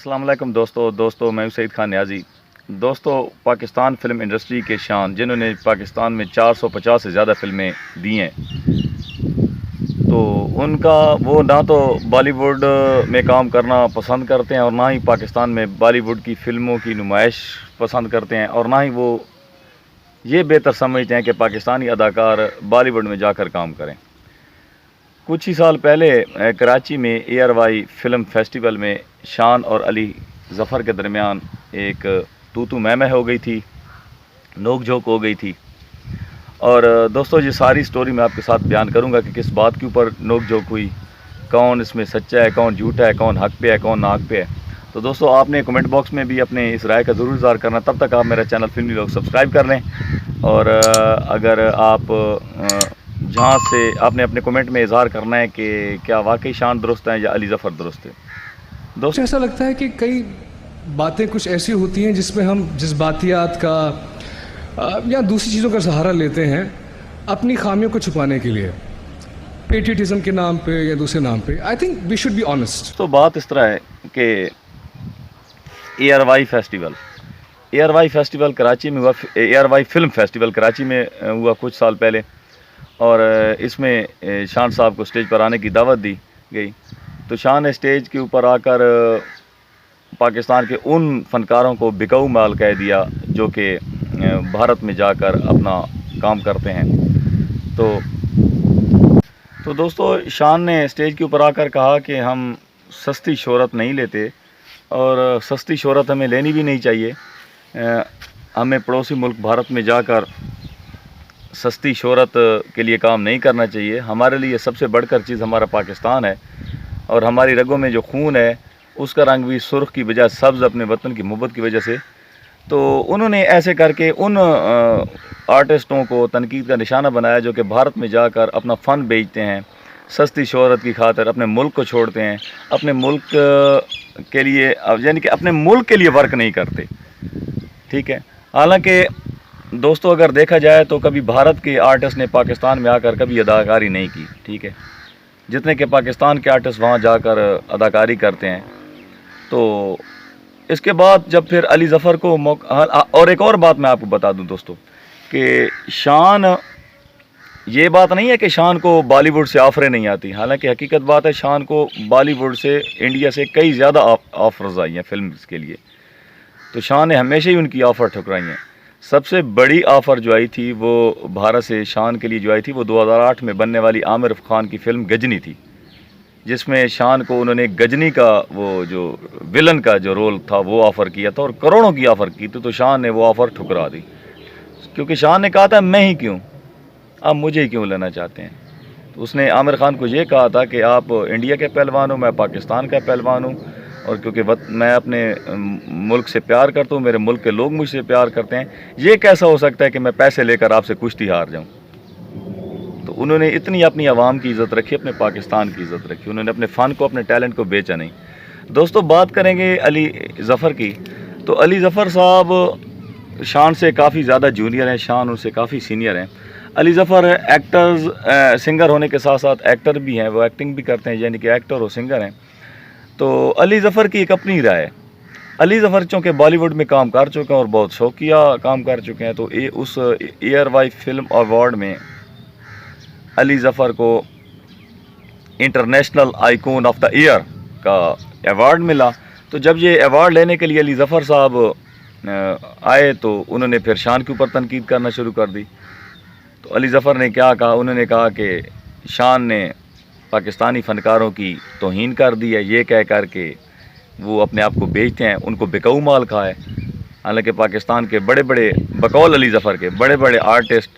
अस्सलाम वालेकुम दोस्तों मैं हूं सईद खान न्याजी। दोस्तों, पाकिस्तान फ़िल्म इंडस्ट्री के शान जिन्होंने पाकिस्तान में 450 से ज़्यादा फ़िल्में दी हैं, तो उनका वो ना तो बॉलीवुड में काम करना पसंद करते हैं और ना ही पाकिस्तान में बॉलीवुड की फ़िल्मों की नुमाइश पसंद करते हैं, और ना ही वो ये बेहतर समझते हैं कि पाकिस्तानी अदाकार बॉलीवुड में जाकर काम करें। कुछ ही साल पहले कराची में ARY फ़िल्म फेस्टिवल में शान और अली ज़फ़र के दरमियान एक तू मैं हो गई थी, नोक झोंक हो गई थी। और दोस्तों, ये सारी स्टोरी मैं आपके साथ बयान करूंगा कि किस बात के ऊपर नोक झोंक हुई, कौन इसमें सच्चा है, कौन झूठा है, कौन हक पे है, कौन ना हक पे है। तो दोस्तों, आपने कमेंट बॉक्स में भी अपने इस राय का ज़रूर इज़हार करना। तब तक आप मेरा चैनल फिल्मी लोग सब्सक्राइब कर लें, और अगर आप जहाँ से आपने अपने कमेंट में इज़हार करना है कि क्या वाकई शान दुरुस्त है या अली ज़फ़र दुरुस्त है। दोस्तों, ऐसा लगता है कि कई बातें कुछ ऐसी होती हैं जिसमें हम जज्बातियात का या दूसरी चीज़ों का सहारा लेते हैं अपनी खामियों को छुपाने के लिए, पेट्रियटिज्म के नाम पे या दूसरे नाम पे। I think we should be honest. तो बात इस तरह है कि ARY फेस्टिवल कराची में हुआ। ARY फ़िल्म फेस्टिवल कराची में हुआ कुछ साल पहले, और इसमें शान साहब को स्टेज पर आने की दावत दी गई। तो शान ने स्टेज के ऊपर आकर पाकिस्तान के उन फ़नकारों को बिकाऊ माल कह दिया जो कि भारत में जाकर अपना काम करते हैं। तो दोस्तों, शान ने स्टेज के ऊपर आकर कहा कि हम सस्ती शोहरत नहीं लेते, और सस्ती शोहरत हमें लेनी भी नहीं चाहिए। हमें पड़ोसी मुल्क भारत में जाकर सस्ती शोहरत के लिए काम नहीं करना चाहिए। हमारे लिए सबसे बढ़कर चीज़ हमारा पाकिस्तान है, और हमारी रगों में जो खून है उसका रंग भी सुर्ख की बजाय सब्ज़, अपने वतन की मोहब्बत की वजह से। तो उन्होंने ऐसे करके उन आर्टिस्टों को तनकीद का निशाना बनाया जो कि भारत में जाकर अपना फ़न बेचते हैं, सस्ती शोहरत की खातिर अपने मुल्क को छोड़ते हैं, अपने मुल्क के लिए, यानी कि अपने मुल्क के लिए वर्क नहीं करते। ठीक है। हालांकि दोस्तों, अगर देखा जाए तो कभी भारत के आर्टिस्ट ने पाकिस्तान में आकर कभी अदाकारी नहीं की। ठीक है। जितने के पाकिस्तान के आर्टिस्ट वहाँ जाकर अदाकारी करते हैं। तो इसके बाद जब फिर अली ज़फ़र को मौका, और एक और बात मैं आपको बता दूं दोस्तों कि शान, ये बात नहीं है कि शान को बॉलीवुड से ऑफ़रें नहीं आती। हालांकि हकीकत बात है, शान को बॉलीवुड से, इंडिया से कई ज़्यादा ऑफ़र्स आई हैं फिल्म के लिए। तो शान ने हमेशा ही उनकी ऑफ़र ठुकराई हैं। सबसे बड़ी ऑफ़र जो आई थी वो भारत से शान के लिए जो आई थी, वो 2008 में बनने वाली आमिर खान की फ़िल्म गजनी थी, जिसमें शान को उन्होंने गजनी का वो जो विलन का जो रोल था वो ऑफ़र किया था, और करोड़ों की ऑफ़र की थी। तो शान ने वो ऑफ़र ठुकरा दी, क्योंकि शान ने कहा था मैं ही क्यों, आप मुझे ही क्यों लेना चाहते हैं। तो उसने आमिर खान को ये कहा था कि आप इंडिया के पहलवान हो, मैं पाकिस्तान का पहलवान हूँ, और क्योंकि मैं अपने मुल्क से प्यार करता हूँ, मेरे मुल्क के लोग मुझसे प्यार करते हैं, ये कैसा हो सकता है कि मैं पैसे लेकर आपसे कुश्ती हार जाऊँ। तो उन्होंने इतनी अपनी आवाम की इज़्ज़त रखी, अपने पाकिस्तान की इज़्ज़त रखी, उन्होंने अपने फ़न को, अपने टैलेंट को बेचा नहीं। दोस्तों, बात करेंगे अली ज़फ़र की। तो अली ज़फ़र साहब शान से काफ़ी ज़्यादा जूनियर हैं, शान उनसे काफ़ी सीनियर हैं। अली ज़फ़र सिंगर होने के साथ साथ एक्टर भी हैं, वो एक्टिंग भी करते हैं, यानी कि एक्टर और सिंगर हैं। तो अली ज़फ़र की एक अपनी राय है। अली ज़फ़र चूँकि बॉलीवुड में काम कर चुके हैं और बहुत शौकिया काम कर चुके हैं, तो उस ARY फ़िल्म अवार्ड में अली ज़फ़र को international icon of the year का अवार्ड मिला। तो जब ये अवार्ड लेने के लिए अली ज़फ़र साहब आए, तो उन्होंने फिर शान के ऊपर तनकीद करना शुरू कर दी। तो अली ज़फ़र ने क्या कहा, उन्होंने कहा कि शान ने पाकिस्तानी फ़नकारों की तौहीन कर दी है, ये कह कर के वो अपने आप को बेचते हैं, उनको बिकाऊ माल कहा है। हालांकि पाकिस्तान के बड़े बड़े, बकौल अली ज़फ़र के बड़े बड़े आर्टिस्ट,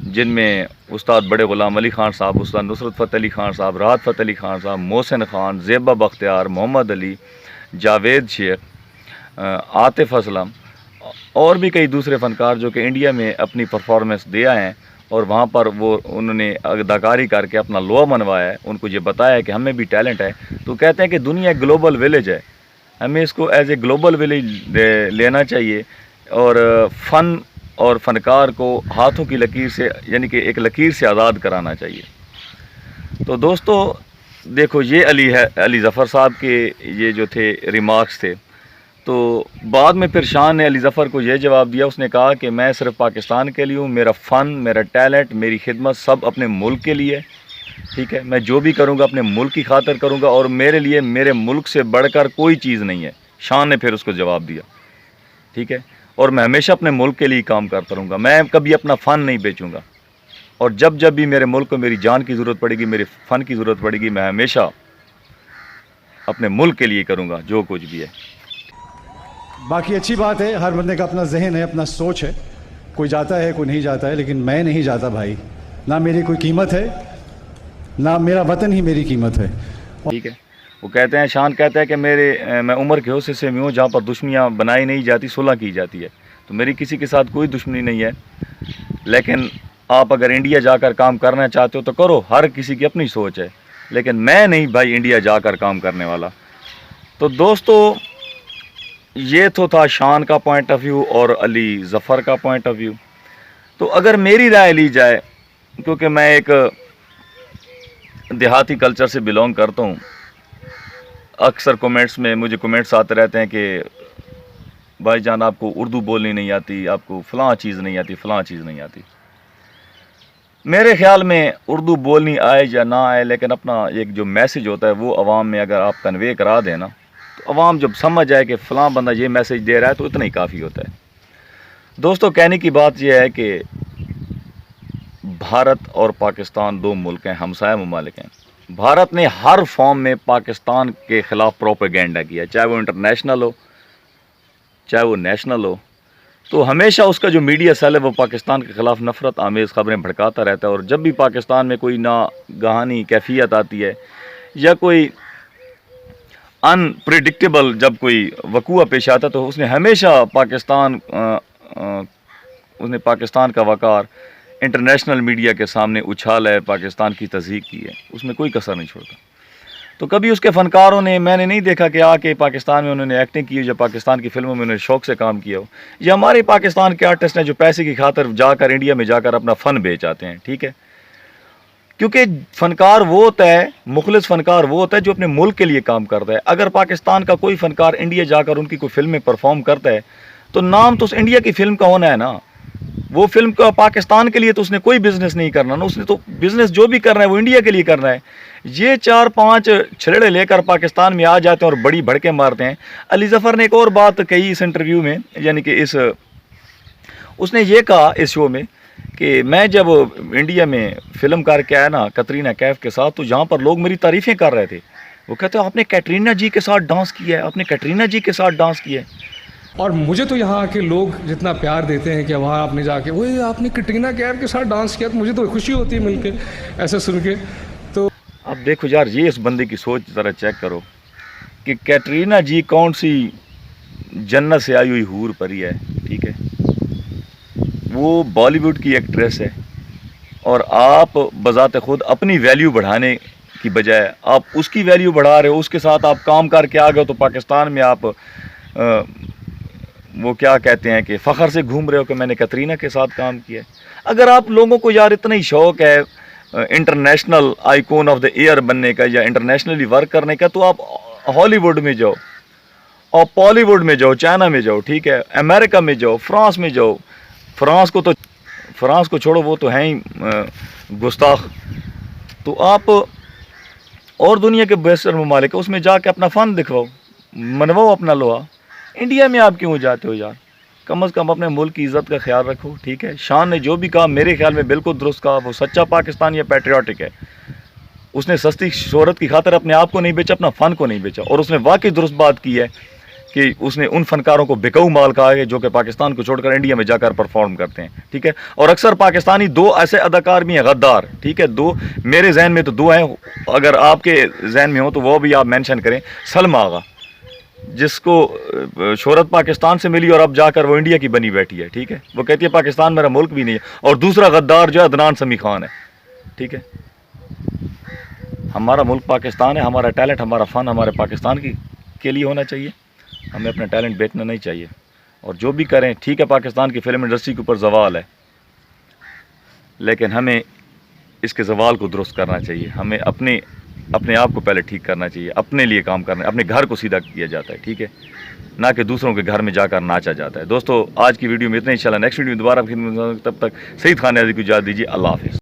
जिनमें उस्ताद बड़े ग़ुलाम अली ख़ान साहब, उस्ताद नुसरत फ़तेह अली ख़ान साहब, राहत फ़तेह अली ख़ान साहब, मोहसिन ख़ान, ज़ेबा बख्तियार, मोहम्मद अली, जावेद शेख, आतिफ़ असलम, और भी कई दूसरे फ़नकार जो कि इंडिया में अपनी परफॉर्मेंस दे आए हैं, और वहाँ पर वो उन्होंने अदाकारी करके अपना लोहा मनवाया है। उनको ये बताया है कि हमें भी टैलेंट है। तो कहते हैं कि दुनिया एक ग्लोबल विलेज है, हमें इसको एज ए ग्लोबल विलेज लेना चाहिए, और फ़न और फ़नकार को हाथों की लकीर से, यानी कि एक लकीर से आज़ाद कराना चाहिए। तो दोस्तों देखो, ये अली ज़फ़र साहब के ये जो थे रिमार्क्स थे तो बाद में फिर शान ने अली ज़फ़र को ये जवाब दिया, उसने कहा कि मैं सिर्फ पाकिस्तान के लिए हूँ, मेरा फ़न, मेरा टैलेंट, मेरी खिदमत सब अपने मुल्क के लिए, ठीक है। मैं जो भी करूँगा अपने मुल्क की खातिर करूँगा और मेरे लिए मेरे मुल्क से बढ़कर कोई चीज़ नहीं है। शान ने फिर उसको जवाब दिया, ठीक है। और मैं हमेशा अपने मुल्क के लिए काम करता रहूँगा, मैं कभी अपना फ़न नहीं बेचूँगा। और जब जब भी मेरे मुल्क को मेरी जान की ज़रूरत पड़ेगी, मेरे फ़न की ज़रूरत पड़ेगी, मैं हमेशा अपने मुल्क के लिए करूँगा जो कुछ भी है। बाकी अच्छी बात है, हर बंदे का अपना जहन है, अपना सोच है, कोई जाता है कोई नहीं जाता है, लेकिन मैं नहीं जाता भाई। ना मेरी कोई कीमत है, ना मेरा वतन ही मेरी कीमत है। ठीक है। वो कहते हैं, शान कहता है कि मैं उम्र के हिस्से में हूँ जहाँ पर दुश्मनियाँ बनाई नहीं जाती, सुलह की जाती है। तो मेरी किसी के साथ कोई दुश्मनी नहीं है, लेकिन आप अगर इंडिया जाकर काम करना चाहते हो तो करो, हर किसी की अपनी सोच है, लेकिन मैं नहीं भाई इंडिया जाकर काम करने वाला। तो दोस्तों, ये तो था शान का पॉइंट ऑफ व्यू और अली ज़फ़र का पॉइंट ऑफ व्यू। तो अगर मेरी राय ली जाए, क्योंकि मैं एक देहाती कल्चर से बिलोंग करता हूँ, अक्सर कमेंट्स में मुझे कमेंट्स आते रहते हैं कि भाईजान आपको उर्दू बोलनी नहीं आती, आपको फ़लाँ चीज़ नहीं आती, फ़लाँ चीज़ नहीं आती। मेरे ख़्याल में उर्दू बोलनी आए या ना आए, लेकिन अपना एक जो मैसेज होता है वो आवाम में अगर आप कन्वे करा दें ना, तो आवाम जब समझ जाए कि फ़लाँ बंदा ये मैसेज दे रहा है तो इतना ही काफ़ी होता है। दोस्तों, कहने की बात यह है कि भारत और पाकिस्तान दो मुल्क हैं, हमसाया ममालिक हैं। भारत ने हर फॉर्म में पाकिस्तान के ख़िलाफ़ प्रोपेगेंडा किया, चाहे वो इंटरनेशनल हो चाहे वो नेशनल हो। तो हमेशा उसका जो मीडिया सेल है वो पाकिस्तान के ख़िलाफ़ नफ़रत आमेज़ ख़बरें भड़काता रहता है। और जब भी पाकिस्तान में कोई नागहानी कैफियत आती है या कोई अनप्रिडिक्टेबल जब कोई वक़ूआ पेश आता है, तो उसने हमेशा पाकिस्तान का वक़ार इंटरनेशनल मीडिया के सामने उछाला है, पाकिस्तान की तज़हीक की है, उसमें कोई कसर नहीं छोड़ता। तो कभी उसके फ़नकारों ने, मैंने नहीं देखा कि आके पाकिस्तान में उन्होंने एक्टिंग की हो या पाकिस्तान की फ़िल्मों में उन्होंने शौक़ से काम किया हो। ये हमारे पाकिस्तान के आर्टिस्ट हैं जो पैसे की खातिर जाकर इंडिया में जाकर अपना फ़न बेच आते हैं, ठीक है। क्योंकि फ़नकार वो होता है, मुखलिस फ़नकार वो होता है जो अपने मुल्क के लिए काम करता है। अगर पाकिस्तान का कोई फ़नकार इंडिया जाकर उनकी कोई फ़िल्म में परफॉर्म करता है, तो नाम तो उस इंडिया की फ़िल्म का होना है ना। वो फिल्म का पाकिस्तान के लिए तो उसने कोई बिज़नेस नहीं करना ना, उसने तो बिज़नेस जो भी करना है वो इंडिया के लिए करना है। ये 4-5 छलेड़े लेकर पाकिस्तान में आ जाते हैं और बड़ी भड़के मारते हैं। अली ज़फ़र ने एक और बात कही इस इंटरव्यू में, यानी कि उसने ये कहा इस शो में कि मैं जब इंडिया में फ़िल्म करके आया ना कतरीना कैफ़ के साथ, तो यहाँ पर लोग मेरी तारीफ़ें कर रहे थे। वो कहते हैं आपने कैटरीना जी के साथ डांस किया है, आपने कैटरीना जी के साथ डांस किया है। और मुझे तो यहाँ आके लोग जितना प्यार देते हैं कि वहाँ आपने जाके वो आपने कटरीना कैफ के साथ डांस किया, तो मुझे तो खुशी होती है मिलके ऐसा सुन के। तो अब देखो यार, ये इस बंदे की सोच ज़रा चेक करो कि कैटरीना जी कौन सी जन्नत से आई हुई हूर परी है, ठीक है। वो बॉलीवुड की एक्ट्रेस है और आप बज़ात खुद अपनी वैल्यू बढ़ाने की बजाय आप उसकी वैल्यू बढ़ा रहे हो, उसके साथ आप काम करके आ गए। तो पाकिस्तान में आप वो क्या कहते हैं कि फ़ख्र से घूम रहे हो कि मैंने कैटरीना के साथ काम किया है। अगर आप लोगों को यार इतना ही शौक़ है international icon of the year बनने का या इंटरनेशनली वर्क करने का, तो आप हॉलीवुड में जाओ और बॉलीवुड में जाओ, चाइना में जाओ, ठीक है, अमेरिका में जाओ, फ्रांस में जाओ। फ्रांस को छोड़ो, वो तो हैं ही गुस्ताख। तो आप और दुनिया के बेहतर ममालिक है उसमें जाके अपना फ़न दिखवाओ, मनवाओ अपना लोहा। इंडिया में आप क्यों जाते हो यार? कम अज़ कम अपने मुल्क की इज़्ज़त का ख्याल रखो, ठीक है। शान ने जो भी कहा मेरे ख्याल में बिल्कुल दुरुस्त कहा। वो सच्चा पाकिस्तानी या पैट्रियाटिक है। उसने सस्ती शोहरत की खातिर अपने आप को नहीं बेचा, अपना फ़न को नहीं बेचा। और उसने वाकई दुरुस्त बात की है कि उसने उन फ़नकारों को बिकाऊ माल कहा है जो कि पाकिस्तान को छोड़कर इंडिया में जाकर परफॉर्म करते हैं, ठीक है। और अक्सर पाकिस्तानी दो ऐसे अदाकार भी हैं गद्दार, ठीक है। दो मेरे जहन में तो दो हैं, अगर आपके जहन में हो तो वो भी आप मेंशन करें। सलमा आगा, जिसको शोहरत पाकिस्तान से मिली और अब जाकर वो इंडिया की बनी बैठी है, ठीक है। वो कहती है पाकिस्तान मेरा मुल्क भी नहीं है। और दूसरा गद्दार जो है अदनान समी खान है, ठीक है। हमारा मुल्क पाकिस्तान है, हमारा टैलेंट, हमारा फ़न हमारे पाकिस्तान के लिए होना चाहिए। हमें अपना टैलेंट बेचना नहीं चाहिए। और जो भी करें, ठीक है, पाकिस्तान की फ़िल्म इंडस्ट्री के ऊपर ज़वाल है, लेकिन हमें इसके ज़वाल को दुरुस्त करना चाहिए। हमें अपने अपने आप को पहले ठीक करना चाहिए, अपने लिए काम करना, अपने घर को सीधा किया जाता है, ठीक है, ना कि दूसरों के घर में जाकर नाचा जाता है। दोस्तों आज की वीडियो में इतना ही, इंशाल्लाह नेक्स्ट वीडियो में दोबारा, तब तक सईद खान नियाज़ी को इजाज़त दीजिए। अल्लाह हाफ़िज़।